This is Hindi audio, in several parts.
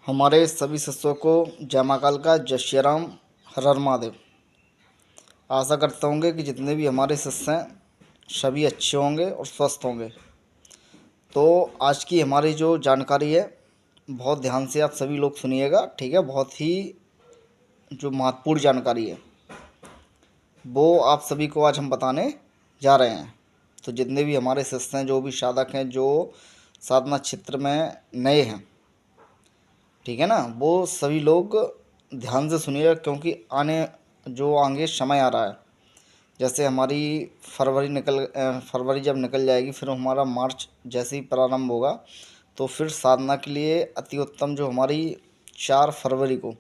हमारे सभी शिष्यों को जय माँ काल का जय श्री राम, हर हर महादेव। आशा करता होंगे कि जितने भी हमारे शिष्य हैं सभी अच्छे होंगे और स्वस्थ होंगे। तो आज की हमारी जो जानकारी है, बहुत ध्यान से आप सभी लोग सुनिएगा, ठीक है। बहुत ही जो महत्वपूर्ण जानकारी है वो आप सभी को आज हम बताने जा रहे हैं। तो जितने भी हमारे शिष्य हैं, जो भी साधक हैं, जो साधना क्षेत्र में नए हैं, ठीक है ना, वो सभी लोग ध्यान से सुनिएगा, क्योंकि आगे समय आ रहा है। जैसे हमारी फरवरी जब निकल जाएगी, फिर हमारा मार्च जैसे ही प्रारंभ होगा, तो फिर साधना के लिए अति उत्तम जो हमारी 4 फरवरी को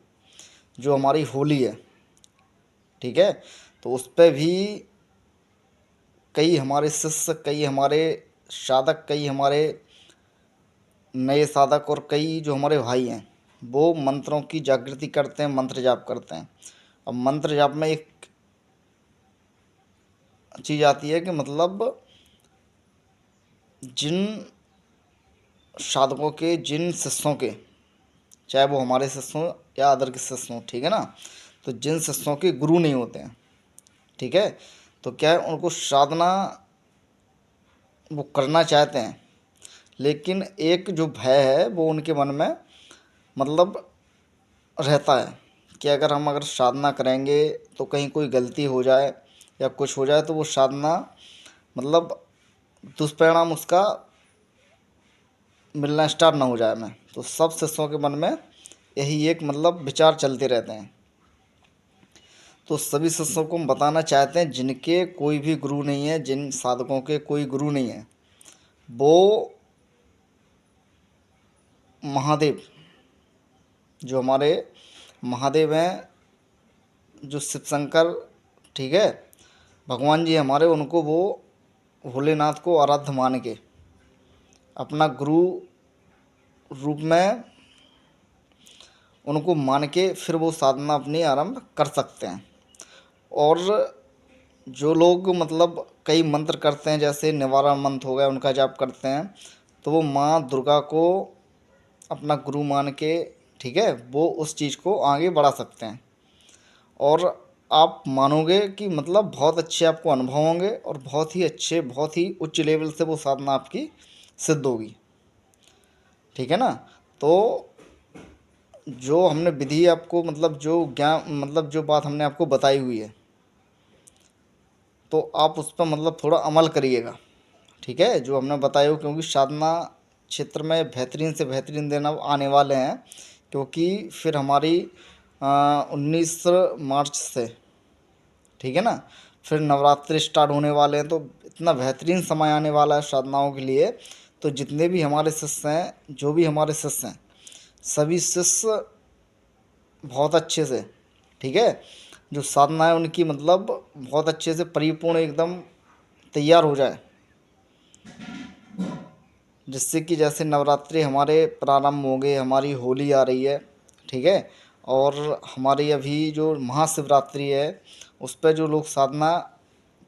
जो हमारी होली है, ठीक है, तो उस पर भी कई हमारे शिष्य, कई हमारे साधक, कई हमारे नए साधक और कई जो हमारे भाई हैं, वो मंत्रों की जागृति करते हैं, मंत्र जाप करते हैं। अब मंत्र जाप में एक चीज़ आती है कि मतलब जिन साधकों के, जिन शिष्यों के, चाहे वो हमारे शिष्य हों या अदर के शिष्य हों, ठीक है ना, तो जिन शिष्यों के गुरु नहीं होते हैं, ठीक है, तो क्या है, उनको साधना वो करना चाहते हैं, लेकिन एक जो भय है वो उनके मन में मतलब रहता है कि अगर साधना करेंगे तो कहीं कोई गलती हो जाए या कुछ हो जाए, तो वो साधना मतलब दुष्परिणाम उसका मिलना स्टार्ट ना हो जाए में। तो सब शिष्यों के मन में यही एक मतलब विचार चलते रहते हैं। तो सभी शिष्यों को हम बताना चाहते हैं, जिनके कोई भी गुरु नहीं है, जिन साधकों के कोई गुरु नहीं है, वो महादेव, जो हमारे महादेव हैं, जो शिव शंकर, ठीक है, भगवान जी हमारे, उनको वो भोलेनाथ को आराध्य मान के अपना गुरु रूप में उनको मान के फिर वो साधना अपनी आरंभ कर सकते हैं। और जो लोग मतलब कई मंत्र करते हैं, जैसे निवारण मंत्र हो गया, उनका जाप करते हैं, तो वो माँ दुर्गा को अपना गुरु मान के, ठीक है, वो उस चीज़ को आगे बढ़ा सकते हैं। और आप मानोगे कि मतलब बहुत अच्छे आपको अनुभव होंगे और बहुत ही अच्छे, बहुत ही उच्च लेवल से वो साधना आपकी सिद्ध होगी, ठीक है ना। तो जो हमने विधि आपको मतलब जो ज्ञान मतलब जो बात हमने आपको बताई हुई है, तो आप उस पर मतलब थोड़ा अमल करिएगा, ठीक है, जो हमने बताया हो। क्योंकि साधना क्षेत्र में बेहतरीन से बेहतरीन दिन अब आने वाले हैं, क्योंकि फिर हमारी 19 मार्च से, ठीक है ना, फिर नवरात्रि स्टार्ट होने वाले हैं। तो इतना बेहतरीन समय आने वाला है साधनाओं के लिए। तो जितने भी हमारे शिष्य हैं, जो भी हमारे शिष्य हैं, सभी शिष्य बहुत अच्छे से, ठीक है, जो साधना है उनकी मतलब बहुत अच्छे से परिपूर्ण एकदम तैयार हो जाए, जिससे कि जैसे नवरात्रि हमारे प्रारंभ हो गए, हमारी होली आ रही है, ठीक है, और हमारी अभी जो महाशिवरात्रि है, उस पर जो लोग साधना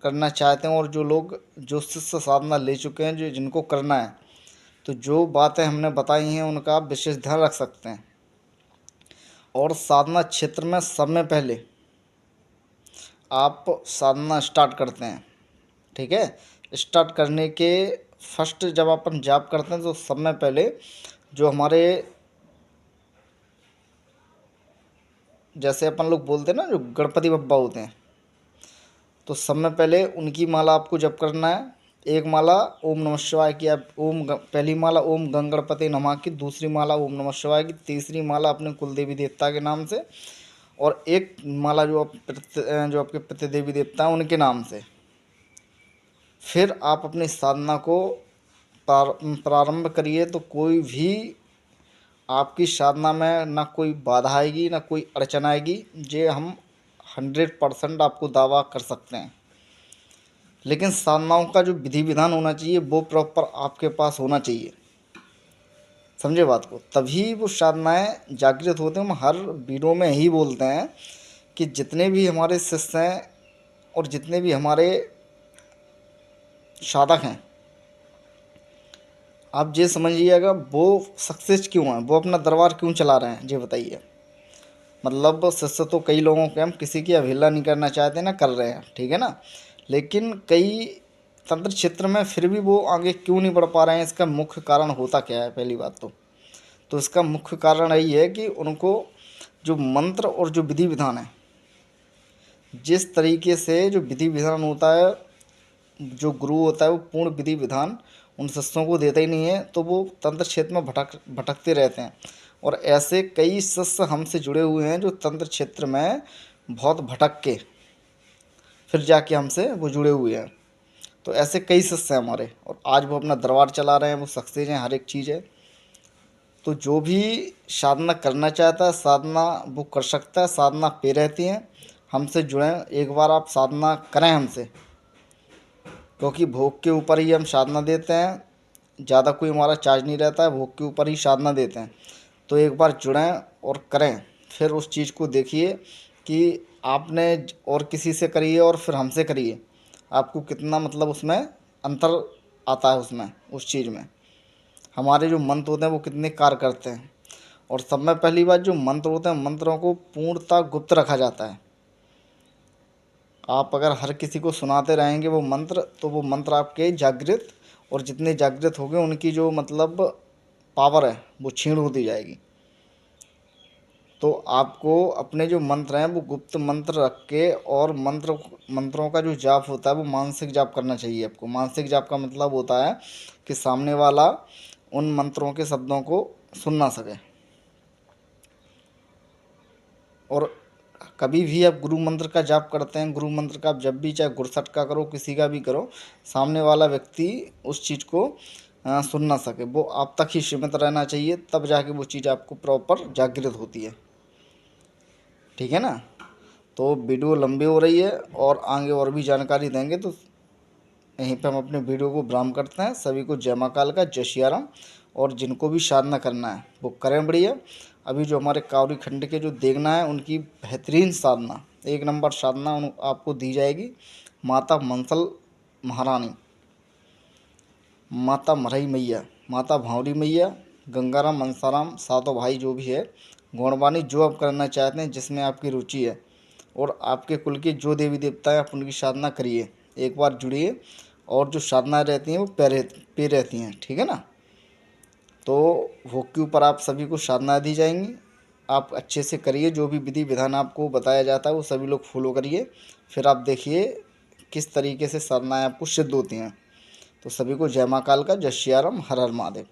करना चाहते हैं और जो लोग जो शिष्य साधना ले चुके हैं, जो जिनको करना है, तो जो बातें हमने बताई हैं उनका आप विशेष ध्यान रख सकते हैं। और साधना क्षेत्र में सब में पहले आप साधना स्टार्ट करते हैं, ठीक है, स्टार्ट करने के फर्स्ट जब अपन जाप करते हैं, तो सब में पहले जो हमारे जैसे अपन लोग बोलते हैं ना, जो गणपति बप्पा होते हैं, तो सब में पहले उनकी माला आपको जप करना है। एक माला ओम नमः शिवाय की, आप पहली माला ओम गंग गणपति नमः की, दूसरी माला ओम नमः शिवाय की, तीसरी माला अपने कुल देवी देवता के नाम से, और एक माला जो आपके प्रति देवी देवता हैं उनके नाम से। फिर आप अपनी साधना को प्रारंभ करिए। तो कोई भी आपकी साधना में ना कोई बाधा आएगी, ना कोई अड़चन आएगी, ये हम 100% आपको दावा कर सकते हैं। लेकिन साधनाओं का जो विधि विधान होना चाहिए वो प्रॉपर आपके पास होना चाहिए, समझे बात को, तभी वो साधनाएँ जागृत होते हैं। हम हर वीडियो में यही बोलते हैं कि जितने भी हमारे शिष्य हैं और जितने भी हमारे साधक हैं, आप ये समझिएगा वो सक्सेस क्यों हैं, वो अपना दरबार क्यों चला रहे हैं, ये बताइए। मतलब शिष्य तो कई लोगों के, हम किसी की अवहेलना नहीं करना चाहते ना कर रहे हैं, ठीक है ना, लेकिन कई तंत्र क्षेत्र में फिर भी वो आगे क्यों नहीं बढ़ पा रहे हैं, इसका मुख्य कारण होता क्या है। पहली बात तो इसका मुख्य कारण यही है कि उनको जो मंत्र और जो विधि विधान है, जिस तरीके से जो विधि विधान होता है, जो गुरु होता है वो पूर्ण विधि विधान उन शिष्यों को देता ही नहीं है, तो वो तंत्र क्षेत्र में भटकते रहते हैं। और ऐसे कई शिष्य हमसे जुड़े हुए हैं जो तंत्र क्षेत्र में बहुत भटक के फिर जाके हमसे वो जुड़े हुए हैं। तो ऐसे कई शिष्य हैं हमारे, और आज वो अपना दरबार चला रहे हैं, वो सक्सेस हैं, हर एक चीज़ है। तो जो भी साधना करना चाहता है साधना वो कर सकता है, साधना पे रहती हैं। हमसे जुड़ें, एक बार आप साधना करें हमसे, क्योंकि भोग के ऊपर ही हम साधना देते हैं, ज़्यादा कोई हमारा चार्ज नहीं रहता है, भोग के ऊपर ही साधना देते हैं। तो एक बार जुड़ें और करें, फिर उस चीज़ को देखिए कि आपने और किसी से करिए और फिर हमसे करिए, आपको कितना मतलब उसमें अंतर आता है, उसमें उस चीज़ में हमारे जो मंत्र होते हैं वो कितने कार्य करते हैं। और सब में पहली बात, जो मंत्र होते हैं मंत्रों को पूर्णतः गुप्त रखा जाता है। आप अगर हर किसी को सुनाते रहेंगे वो मंत्र, तो वो मंत्र आपके जागृत, और जितने जागृत होंगे उनकी जो मतलब पावर है वो क्षीण होती जाएगी। तो आपको अपने जो मंत्र हैं वो गुप्त मंत्र रख के, और मंत्रों का जो जाप होता है वो मानसिक जाप करना चाहिए आपको। मानसिक जाप का मतलब होता है कि सामने वाला उन मंत्रों के शब्दों को सुन ना सके। और कभी भी आप गुरु मंत्र का जाप करते हैं, गुरु मंत्र का आप जब भी, चाहे गुरसट का करो, किसी का भी करो, सामने वाला व्यक्ति उस चीज़ को सुन ना सके, वो आप तक ही सीमित रहना चाहिए, तब जाके वो चीज़ आपको प्रॉपर जागृत होती है, ठीक है ना। तो वीडियो लंबी हो रही है और आगे और भी जानकारी देंगे, तो यहीं पे हम अपने वीडियो को विराम करते हैं। सभी को जय माँ काल का, जय सियाराम। और जिनको भी साधना करना है वो करें बढ़िया। अभी जो हमारे कावरी खंड के जो देखना है उनकी बेहतरीन साधना, एक नंबर साधना आपको दी जाएगी। माता मंसल महारानी, माता मरई मैया, माता भावरी मैया, गंगाराम मनसाराम, सातों भाई जो भी है, गौड़वानी, जो आप करना चाहते हैं जिसमें आपकी रुचि है, और आपके कुल के जो देवी देवता हैं आप उनकी साधना करिए, एक बार जुड़िए। और जो साधनाएँ रहती हैं वो पे रहती हैं, ठीक है ना। तो भोग के ऊपर आप सभी को साधनाएँ दी जाएंगी, आप अच्छे से करिए, जो भी विधि विधान आपको बताया जाता है वो सभी लोग फॉलो करिए, फिर आप देखिए किस तरीके से साधनाएँ आपको सिद्ध होती हैं। तो सभी को जय माँ काल का, जय सियाराम, हर हर महादेव।